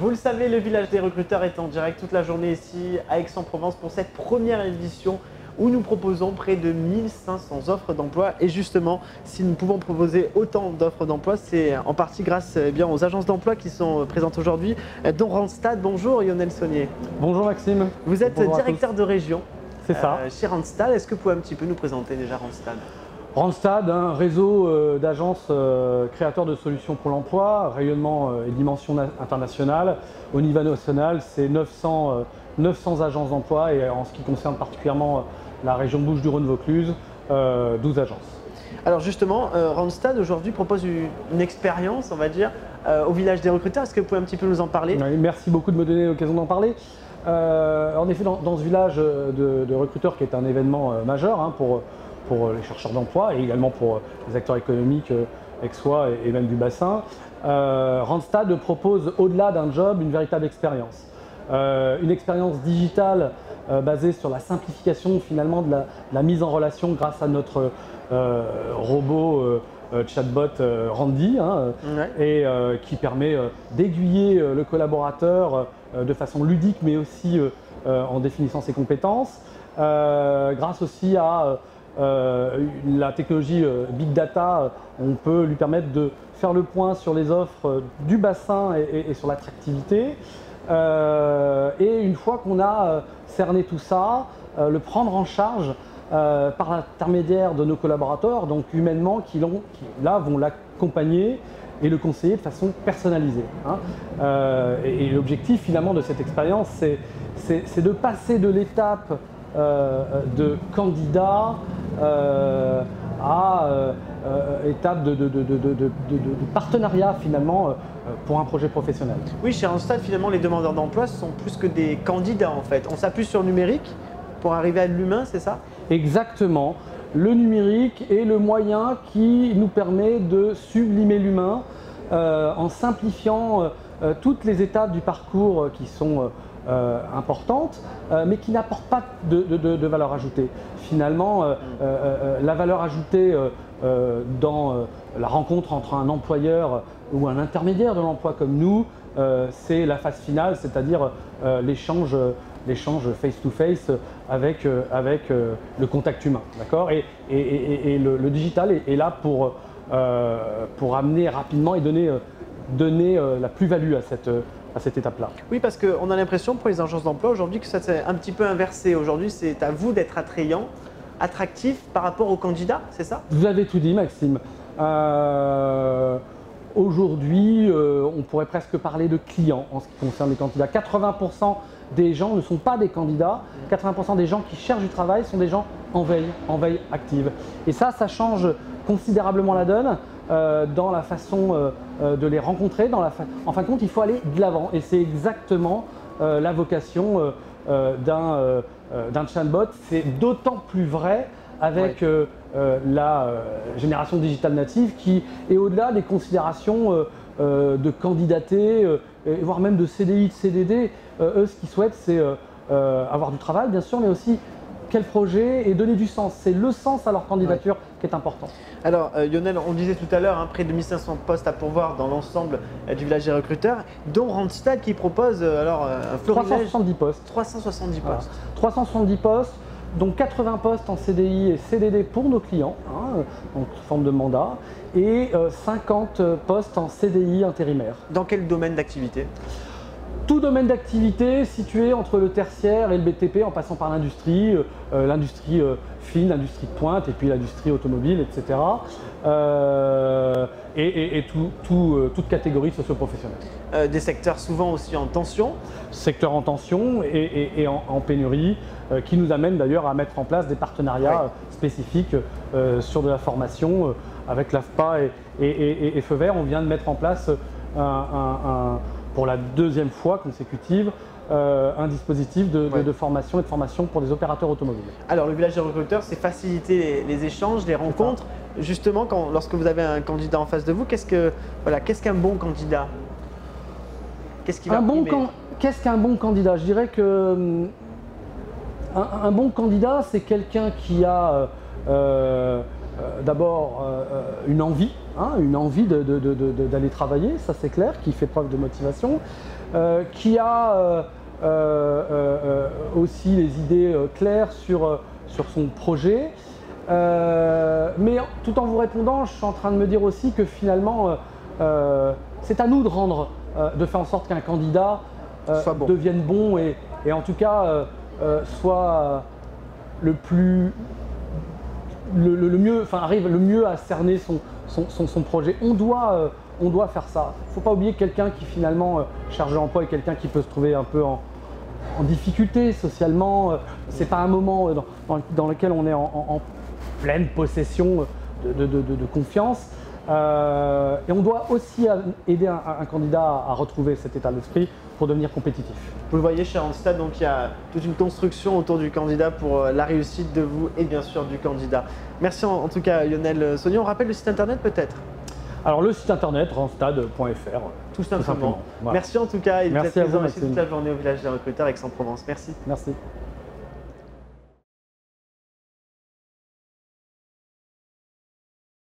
Vous le savez, le village des recruteurs est en direct toute la journée ici à Aix-en-Provence pour cette première édition où nous proposons près de 1500 offres d'emploi. Et justement, si nous pouvons proposer autant d'offres d'emploi, c'est en partie grâce bien, aux agences d'emploi qui sont présentes aujourd'hui, dont Randstad. Bonjour Lionel Saunier. Bonjour Maxime. Vous êtes Bonjour directeur de région chez Randstad. Est-ce que vous pouvez un petit peu nous présenter déjà Randstad? Randstad, un réseau d'agences créateurs de solutions pour l'emploi, rayonnement et dimension internationale. Au niveau national, c'est 900 agences d'emploi et en ce qui concerne particulièrement la région Bouches-du-Rhône-Vaucluse, 12 agences. Alors justement, Randstad aujourd'hui propose une expérience, on va dire, au village des recruteurs. Est-ce que vous pouvez un petit peu nous en parler? Oui, merci beaucoup de me donner l'occasion d'en parler. En effet, dans ce village de recruteurs qui est un événement majeur pour les chercheurs d'emploi et également pour les acteurs économiques aixois et même du bassin, Randstad propose au-delà d'un job une véritable expérience. Une expérience digitale basée sur la simplification finalement de la mise en relation grâce à notre robot chatbot Randy et qui permet d'aiguiller le collaborateur de façon ludique mais aussi en définissant ses compétences. Grâce aussi à la technologie Big Data, on peut lui permettre de faire le point sur les offres du bassin et sur l'attractivité. Et une fois qu'on a cerné tout ça, le prendre en charge par l'intermédiaire de nos collaborateurs, donc humainement, qui là vont l'accompagner et le conseiller de façon personnalisée. Et l'objectif finalement de cette expérience, c'est de passer de l'étape de candidat à étape de partenariat finalement pour un projet professionnel. Oui, chez Randstad, finalement, les demandeurs d'emploi sont plus que des candidats en fait. On s'appuie sur le numérique pour arriver à l'humain, c'est ça? Exactement. Le numérique est le moyen qui nous permet de sublimer l'humain en simplifiant toutes les étapes du parcours qui sont importantes, mais qui n'apportent pas de valeur ajoutée. Finalement, la valeur ajoutée dans la rencontre entre un employeur ou un intermédiaire de l'emploi comme nous, c'est la phase finale, c'est-à-dire l'échange face-to-face avec le contact humain. D'accord ? Et le digital est là pour amener rapidement et donner la plus-value à cette étape-là. Oui, parce qu'on a l'impression pour les agences d'emploi aujourd'hui que ça s'est un petit peu inversé. Aujourd'hui, c'est à vous d'être attrayant, attractif par rapport aux candidats, c'est ça? Vous avez tout dit, Maxime. Aujourd'hui, on pourrait presque parler de clients en ce qui concerne les candidats. 80% des gens ne sont pas des candidats, 80% des gens qui cherchent du travail sont des gens en veille active. Et ça change considérablement la donne dans la façon de les rencontrer. En fin de compte, il faut aller de l'avant. Et c'est exactement la vocation d'un chatbot. C'est d'autant plus vrai avec la génération digitale native qui est au-delà des considérations de candidater, voire même de CDI, de CDD. Eux, ce qu'ils souhaitent, c'est avoir du travail, bien sûr, mais aussi quel projet et donner du sens. C'est le sens à leur candidature qui est important. Alors Lionel, on disait tout à l'heure, près de 1500 postes à pourvoir dans l'ensemble du village des recruteurs, dont Randstad qui propose un florilège… 370 postes. 370 postes. Voilà. 370 postes, dont 80 postes en CDI et CDD pour nos clients, donc sous forme de mandat, et 50 postes en CDI intérimaire. Dans quel domaine d'activité? Tout domaine d'activité situé entre le tertiaire et le BTP en passant par l'industrie, l'industrie fine, l'industrie de pointe et puis l'industrie automobile, etc. Toute catégorie socio-professionnelle. Des secteurs souvent aussi en tension. Secteurs en tension et en pénurie qui nous amène d'ailleurs à mettre en place des partenariats spécifiques sur de la formation avec l'AFPA et Feu Vert. On vient de mettre en place pour la deuxième fois consécutive, un dispositif de formation et de formation pour des opérateurs automobiles. Alors le village des recruteurs, c'est faciliter les échanges, les rencontres. Justement, lorsque vous avez un candidat en face de vous, qu'est-ce qu'un bon candidat? Qu'est-ce qu'un bon candidat? Je dirais que un bon candidat, c'est quelqu'un qui a d'abord une envie d'aller travailler, ça c'est clair, qui fait preuve de motivation, qui a aussi les idées claires sur son projet. Mais tout en vous répondant, je suis en train de me dire aussi que finalement, c'est à nous de faire en sorte qu'un candidat devienne bon et en tout cas soit le mieux, enfin arrive le mieux à cerner son projet. On doit faire ça. Il ne faut pas oublier que quelqu'un qui finalement chargé d'emploi est quelqu'un qui peut se trouver un peu en difficulté socialement. C'est pas un moment dans lequel on est en pleine possession de confiance. Et on doit aussi aider un candidat à retrouver cet état d'esprit pour devenir compétitif. Vous le voyez chez Randstad, donc il y a toute une construction autour du candidat pour la réussite de vous et bien sûr du candidat. Merci en tout cas Lionel Saunier. On rappelle le site internet peut-être? Alors le site internet randstad.fr. Tout simplement. Voilà. Merci en tout cas et merci à vous, toute la journée au village des recruteurs Aix-en-Provence. Merci. Merci.